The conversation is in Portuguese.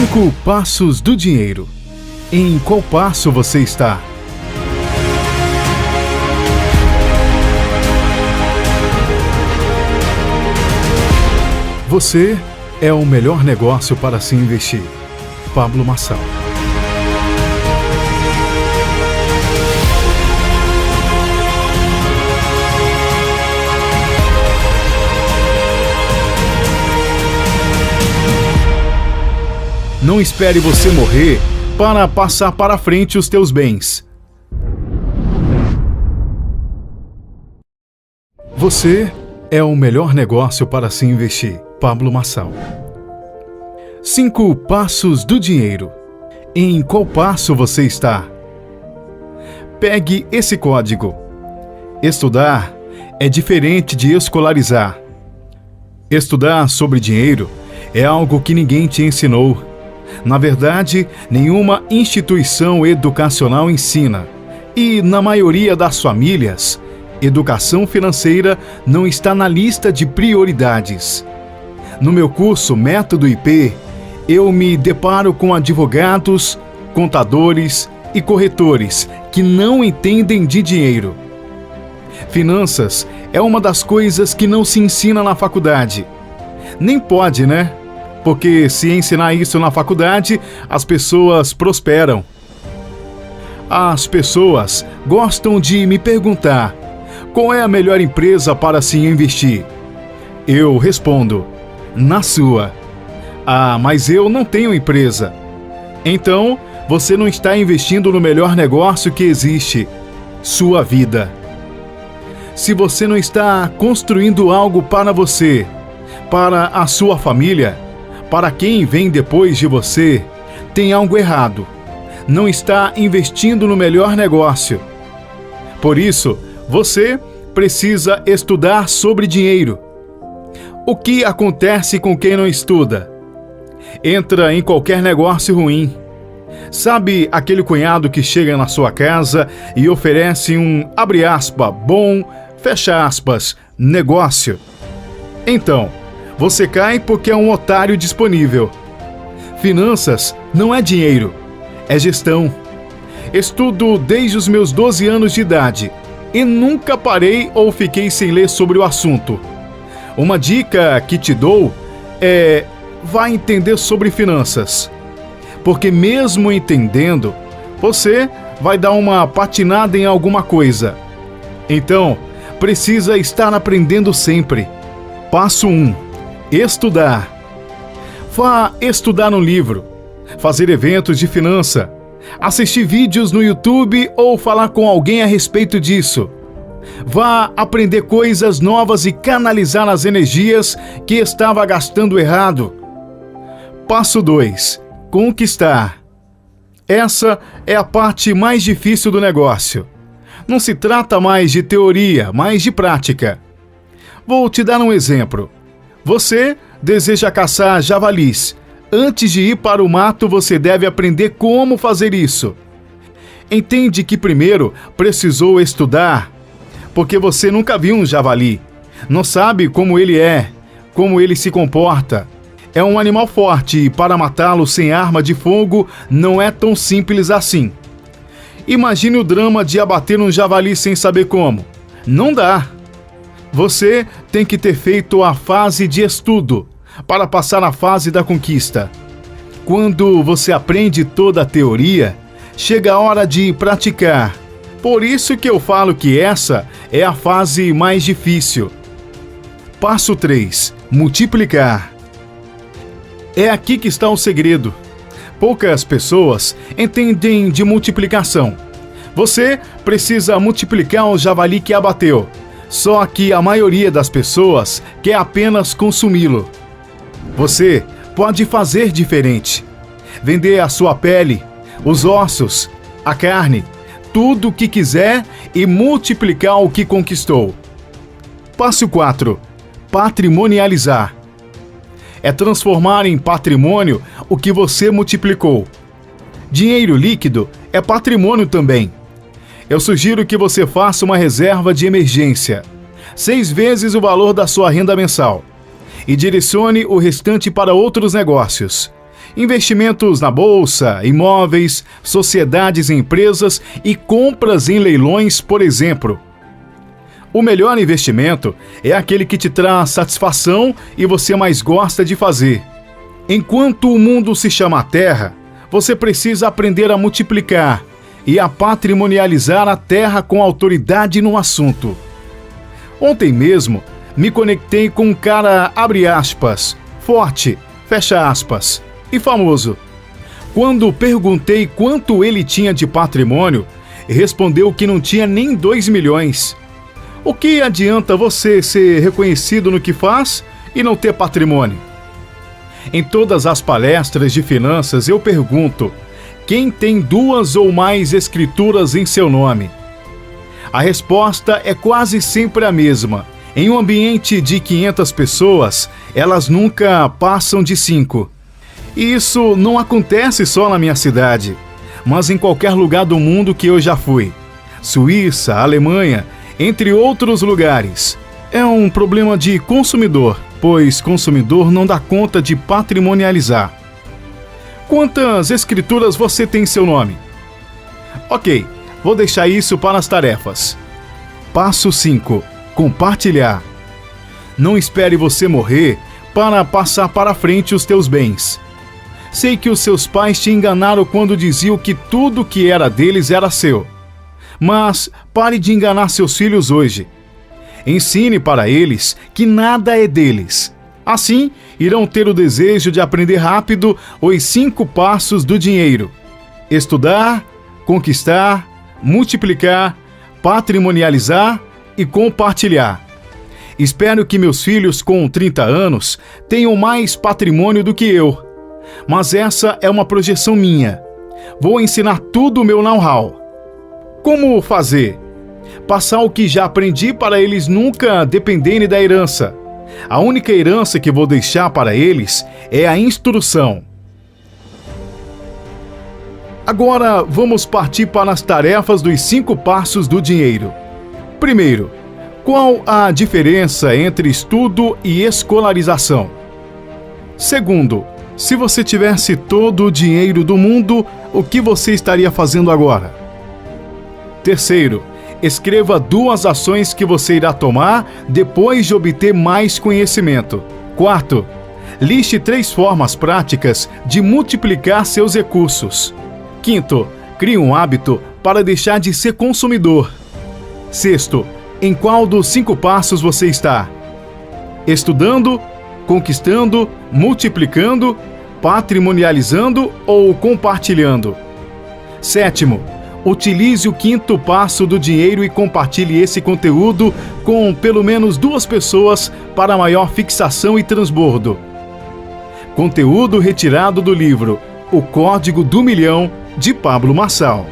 5 passos do dinheiro. Em qual passo você está? Você é o melhor negócio para se investir. Pablo Marçal. Não espere você morrer para passar para frente os teus bens. Você é o melhor negócio para se investir. Pablo Marçal. 5 passos do dinheiro. Em qual passo você está? Pegue esse código. Estudar é diferente de escolarizar. Estudar sobre dinheiro é algo que ninguém te ensinou. Na verdade, nenhuma instituição educacional ensina. E, na maioria das famílias, educação financeira não está na lista de prioridades. No meu curso Método IP, eu me deparo com advogados, contadores e corretores que não entendem de dinheiro. Finanças é uma das coisas que não se ensina na faculdade. Nem pode, né? Porque se ensinar isso na faculdade, as pessoas prosperam. As pessoas gostam de me perguntar: qual é a melhor empresa para se investir? Eu respondo: na sua. Ah, mas eu não tenho empresa. Então, você não está investindo no melhor negócio que existe: sua vida. Se você não está construindo algo para você, para a sua família, para quem vem depois de você, tem algo errado. Não está investindo no melhor negócio. Por isso, você precisa estudar sobre dinheiro. O que acontece com quem não estuda? Entra em qualquer negócio ruim. Sabe aquele cunhado que chega na sua casa e oferece um, abre aspas, bom, fecha aspas, negócio? Então, você cai porque é um otário disponível. Finanças não é dinheiro, é gestão. Estudo desde os meus 12 anos de idade e nunca parei ou fiquei sem ler sobre o assunto. Uma dica que te dou é: vá entender sobre finanças. Porque mesmo entendendo, você vai dar uma patinada em alguma coisa. Então, precisa estar aprendendo sempre. Passo 1. Estudar. Vá estudar um livro, fazer eventos de finança, assistir vídeos no YouTube ou falar com alguém a respeito disso. Vá aprender coisas novas e canalizar as energias que estava gastando errado. Passo 2. Conquistar. Essa é a parte mais difícil do negócio. Não se trata mais de teoria, mas de prática. Vou te dar um exemplo. Você deseja caçar javalis. Antes de ir para o mato, você deve aprender como fazer isso. Entende que primeiro precisou estudar, porque você nunca viu um javali. Não sabe como ele é, como ele se comporta. É um animal forte e para matá-lo sem arma de fogo não é tão simples assim. Imagine o drama de abater um javali sem saber como. Não dá. Você tem que ter feito a fase de estudo para passar a fase da conquista. Quando você aprende toda a teoria, chega a hora de praticar. Por isso que eu falo que essa é a fase mais difícil. Passo 3. Multiplicar. É aqui que está o segredo. Poucas pessoas entendem de multiplicação. Você precisa multiplicar o javali que abateu. Só que a maioria das pessoas quer apenas consumi-lo. Você pode fazer diferente. Vender a sua pele, os ossos, a carne, tudo o que quiser e multiplicar o que conquistou. Passo 4. Patrimonializar. É transformar em patrimônio o que você multiplicou. Dinheiro líquido é patrimônio também. Eu sugiro que você faça uma reserva de emergência, 6 vezes o valor da sua renda mensal, e direcione o restante para outros negócios. Investimentos na bolsa, imóveis, sociedades e empresas e compras em leilões, por exemplo. O melhor investimento é aquele que te traz satisfação e você mais gosta de fazer. Enquanto o mundo se chama Terra, você precisa aprender a multiplicar e a patrimonializar a terra com autoridade no assunto. Ontem mesmo, me conectei com um cara, abre aspas, forte, fecha aspas, e famoso. Quando perguntei quanto ele tinha de patrimônio, respondeu que não tinha nem 2 milhões. O que adianta você ser reconhecido no que faz e não ter patrimônio? Em todas as palestras de finanças eu pergunto: quem tem 2 ou mais escrituras em seu nome? A resposta é quase sempre a mesma. Em um ambiente de 500 pessoas, elas nunca passam de 5. E isso não acontece só na minha cidade, mas em qualquer lugar do mundo que eu já fui. Suíça, Alemanha, entre outros lugares. É um problema de consumidor, pois consumidor não dá conta de patrimonializar. Quantas escrituras você tem em seu nome? Ok, vou deixar isso para as tarefas. Passo 5. Compartilhar. Não espere você morrer para passar para frente os teus bens. Sei que os seus pais te enganaram quando diziam que tudo que era deles era seu. Mas pare de enganar seus filhos hoje. Ensine para eles que nada é deles. Assim, irão ter o desejo de aprender rápido os 5 passos do dinheiro: estudar, conquistar, multiplicar, patrimonializar e compartilhar. Espero que meus filhos com 30 anos tenham mais patrimônio do que eu. Mas essa é uma projeção minha. Vou ensinar tudo o meu know-how. Como fazer? Passar o que já aprendi para eles nunca dependerem da herança. A única herança que vou deixar para eles é a instrução. Agora vamos partir para as tarefas dos 5 passos do dinheiro. Primeiro, qual a diferença entre estudo e escolarização? Segundo, se você tivesse todo o dinheiro do mundo, o que você estaria fazendo agora? Terceiro, escreva 2 ações que você irá tomar depois de obter mais conhecimento. Quarto, liste 3 formas práticas de multiplicar seus recursos. Quinto, crie um hábito para deixar de ser consumidor. Sexto, em qual dos 5 passos você está? Estudando, conquistando, multiplicando, patrimonializando ou compartilhando? Sétimo, utilize o 5º passo do dinheiro e compartilhe esse conteúdo com pelo menos 2 pessoas para maior fixação e transbordo. Conteúdo retirado do livro O Código do Milhão, de Pablo Marçal.